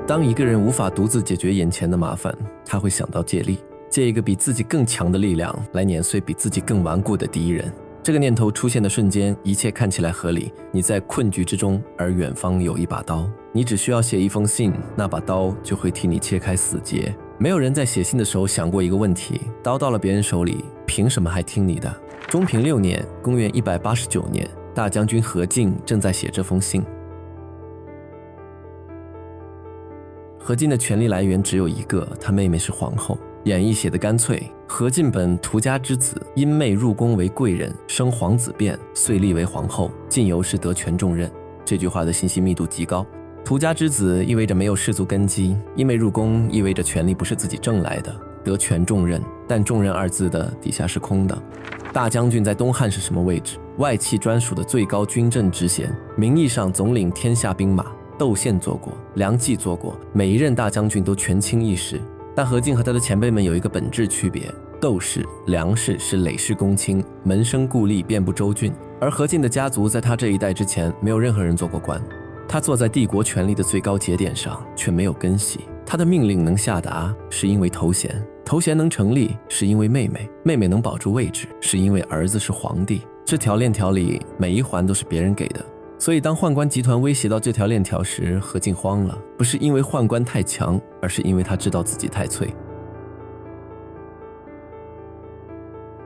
当一个人无法独自解决眼前的麻烦，他会想到借力，借一个比自己更强的力量来碾碎比自己更顽固的敌人。这个念头出现的瞬间，一切看起来合理。你在困局之中，而远方有一把刀，你只需要写一封信，那把刀就会替你切开死结。没有人在写信的时候想过一个问题：刀到了别人手里，凭什么还听你的？中平6年，公元189年，大将军何进正在写这封信。何进的权力来源只有一个，他妹妹是皇后。演义写得干脆，何进本涂家之子，因妹入宫为贵人，生皇子辩，遂立为皇后，进由是得权重任。这句话的信息密度极高。涂家之子意味着没有氏族根基，因妹入宫意味着权力不是自己挣来的，得权重任，但重任二字的底下是空的。大将军在东汉是什么位置？外戚专属的最高军政职衔，名义上总领天下兵马，窦宪做过，梁冀做过，每一任大将军都权倾一时。但何进和他的前辈们有一个本质区别，窦氏、梁氏是累世公卿，门生故吏遍布州郡，而何进的家族在他这一代之前没有任何人做过官。他坐在帝国权力的最高节点上，却没有根系。他的命令能下达，是因为头衔，头衔能成立，是因为妹妹，妹妹能保住位置，是因为儿子是皇帝。这条链条里每一环都是别人给的。所以当宦官集团威胁到这条链条时，何进慌了，不是因为宦官太强，而是因为他知道自己太脆。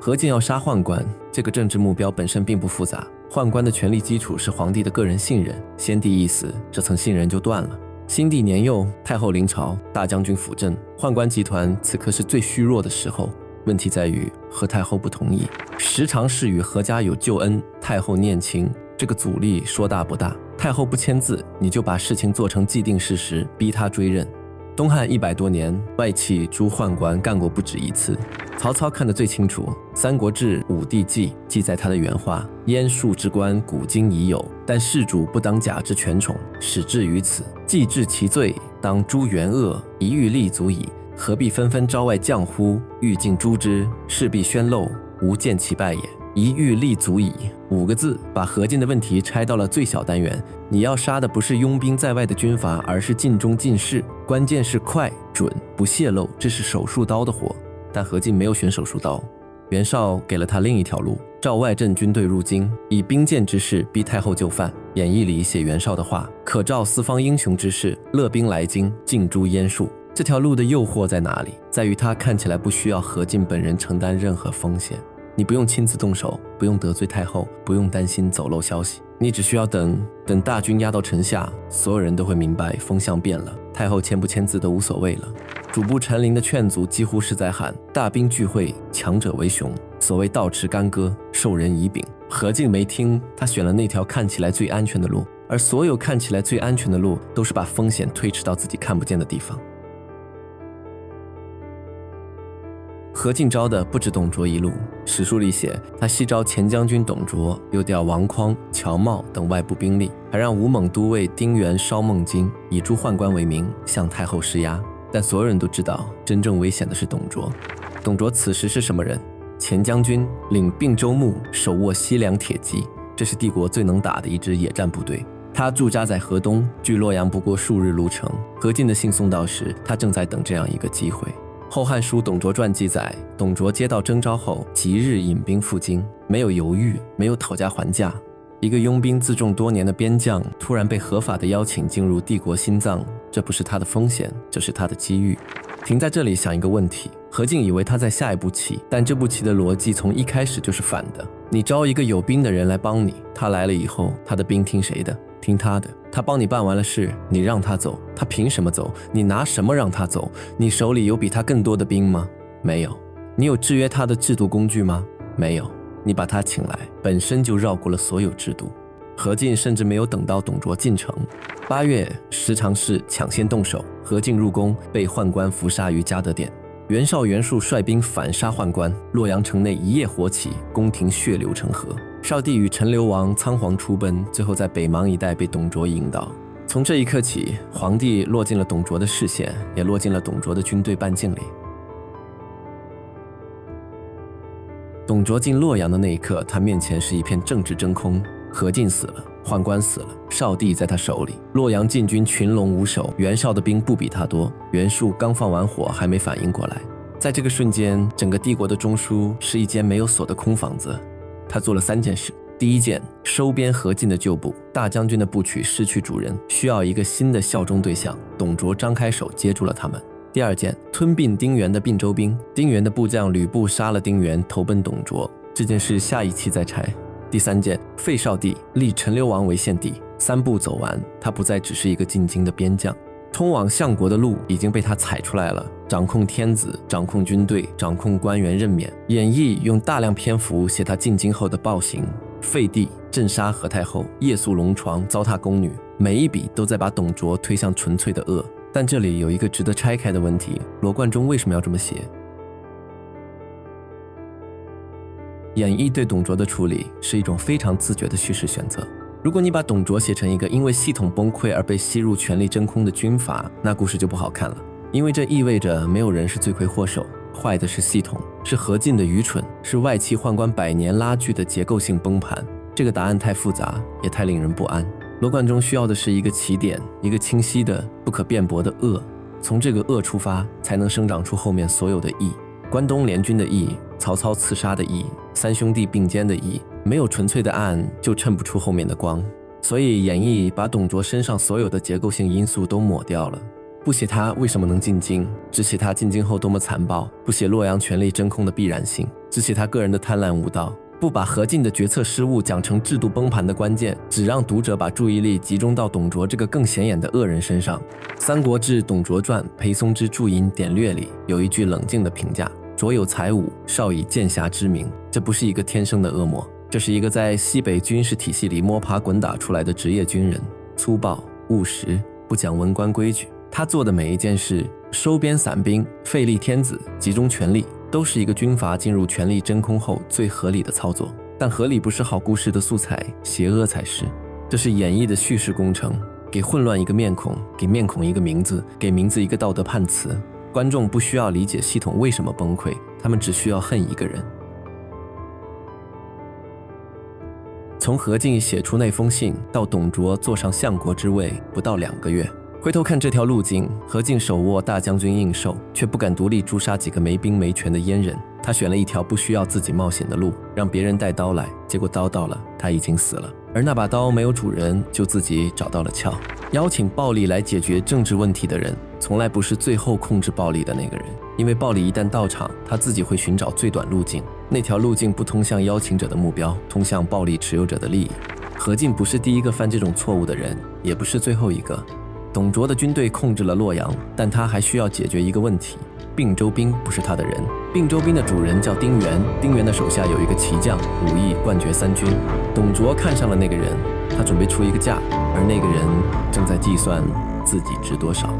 何进要杀宦官，这个政治目标本身并不复杂。宦官的权力基础是皇帝的个人信任，先帝一死，这层信任就断了。新帝年幼，太后临朝，大将军辅政，宦官集团此刻是最虚弱的时候。问题在于何太后不同意，时常是与何家有旧恩，太后念情，这个阻力说大不大？太后不签字，你就把事情做成既定事实，逼他追认。东汉100多年，外戚诛宦官干过不止一次。曹操看得最清楚，《三国志·武帝纪》记载他的原话：燕庶之官，古今已有，但事主不当假之权宠，始至于此。既治其罪，当诛元恶，一欲立足矣。何必纷纷招外将乎？欲尽诛之，势必宣漏，无见其败也。一欲立足矣，5个字把何进的问题拆到了最小单元。你要杀的不是拥兵在外的军阀，而是尽忠尽士，关键是快、准、不泄露，这是手术刀的活。但何进没有选手术刀，袁绍给了他另一条路，召外镇军队入京，以兵谏之势逼太后就范。演义里写袁绍的话：可召四方英雄之士，勒兵来京，尽诛燕术。这条路的诱惑在哪里？在于他看起来不需要何进本人承担任何风险。你不用亲自动手，不用得罪太后，不用担心走漏消息，你只需要等大军压到城下，所有人都会明白风向变了，太后签不签字都无所谓了。主簿陈琳的劝阻几乎是在喊：大兵聚会，强者为雄。所谓倒持干戈，授人以柄。何进没听，他选了那条看起来最安全的路，而所有看起来最安全的路，都是把风险推迟到自己看不见的地方。何进招的不止董卓一路，史书里写他西招前将军董卓，又调王匡、乔瑁等外部兵力，还让吴猛都尉丁原烧孟津，以诛宦官为名向太后施压。但所有人都知道，真正危险的是董卓。董卓此时是什么人？前将军，领并州牧，手握西凉铁骑，这是帝国最能打的一支野战部队。他驻扎在河东，距洛阳不过数日路程。何进的信送到时，他正在等这样一个机会。《后汉书·董卓传》记载，董卓接到征召后，即日引兵赴京，没有犹豫，没有讨价还价。一个拥兵自重多年的边将，突然被合法的邀请进入帝国心脏，这不是他的风险，这是他的机遇。停在这里想一个问题：何进以为他在下一步棋，但这步棋的逻辑从一开始就是反的。你招一个有兵的人来帮你，他来了以后，他的兵听谁的？听他的。他帮你办完了事，你让他走，他凭什么走？你拿什么让他走？你手里有比他更多的兵吗？没有。你有制约他的制度工具吗？没有。你把他请来，本身就绕过了所有制度。何进甚至没有等到董卓进城。8月，十常侍抢先动手，何进入宫，被宦官伏杀于嘉德殿。袁绍、袁术率兵反杀宦官，洛阳城内一夜火起，宫廷血流成河。少帝与陈留王仓皇出奔，最后在北邙一带被董卓引导。从这一刻起，皇帝落进了董卓的视线，也落进了董卓的军队半径里。董卓进洛阳的那一刻，他面前是一片政治真空。何进死了，宦官死了，少帝在他手里。洛阳禁军群龙无首，袁绍的兵不比他多。袁术刚放完火，还没反应过来。在这个瞬间，整个帝国的中枢是一间没有锁的空房子。他做了3件事。第一件，收编何进的旧部，大将军的部曲失去主人，需要一个新的效忠对象。董卓张开手接住了他们。第二件，吞并丁原的并州兵，丁原的部将吕布杀了丁原，投奔董卓。这件事下一期再拆。第三件，废少帝，立陈留王为献帝。3步走完，他不再只是一个进京的边将，通往相国的路已经被他踩出来了。掌控天子，掌控军队，掌控官员任免。演义用大量篇幅写他进京后的暴行，废帝，镇杀何太后，夜宿龙床，糟蹋宫女，每一笔都在把董卓推向纯粹的恶。但这里有一个值得拆开的问题，罗贯中为什么要这么写？演义对董卓的处理是一种非常自觉的叙事选择。如果你把董卓写成一个因为系统崩溃而被吸入权力真空的军阀，那故事就不好看了，因为这意味着没有人是罪魁祸首，坏的是系统，是何进的愚蠢，是外戚宦官100年拉锯的结构性崩盘。这个答案太复杂，也太令人不安。罗贯中需要的是一个起点，一个清晰的、不可辩驳的恶，从这个恶出发，才能生长出后面所有的义。关东联军的义，曹操刺杀的义，三兄弟并肩的义，没有纯粹的暗，就衬不出后面的光。所以演义把董卓身上所有的结构性因素都抹掉了，不写他为什么能进京，只写他进京后多么残暴，不写洛阳权力真空的必然性，只写他个人的贪婪无道，不把何进的决策失误讲成制度崩盘的关键，只让读者把注意力集中到董卓这个更显眼的恶人身上。《三国志·董卓传》裴松之注引典略里有一句冷静的评价：卓有才武，少以剑侠之名。这不是一个天生的恶魔，这是一个在西北军事体系里摸爬滚打出来的职业军人，粗暴务实，不讲文官规矩。他做的每一件事，收编散兵，废立天子，集中权力，都是一个军阀进入权力真空后最合理的操作。但合理不是好故事的素材，邪恶才是。这是演义的叙事工程，给混乱一个面孔，给面孔一个名字，给名字一个道德判词。观众不需要理解系统为什么崩溃，他们只需要恨一个人。从何进写出那封信到董卓坐上相国之位，不到2个月。回头看这条路径，何进手握大将军印绶，却不敢独立诛杀几个没兵没权的阉人。他选了一条不需要自己冒险的路，让别人带刀来，结果刀到了，他已经死了。而那把刀没有主人，就自己找到了鞘。邀请暴力来解决政治问题的人，从来不是最后控制暴力的那个人，因为暴力一旦到场，他自己会寻找最短路径，那条路径不通向邀请者的目标，通向暴力持有者的利益。何进不是第一个犯这种错误的人，也不是最后一个。董卓的军队控制了洛阳，但他还需要解决一个问题：并州兵不是他的人。并州兵的主人叫丁原，丁原的手下有一个骑将，武艺冠绝3军。董卓看上了那个人，他准备出一个价，而那个人正在计算自己值多少。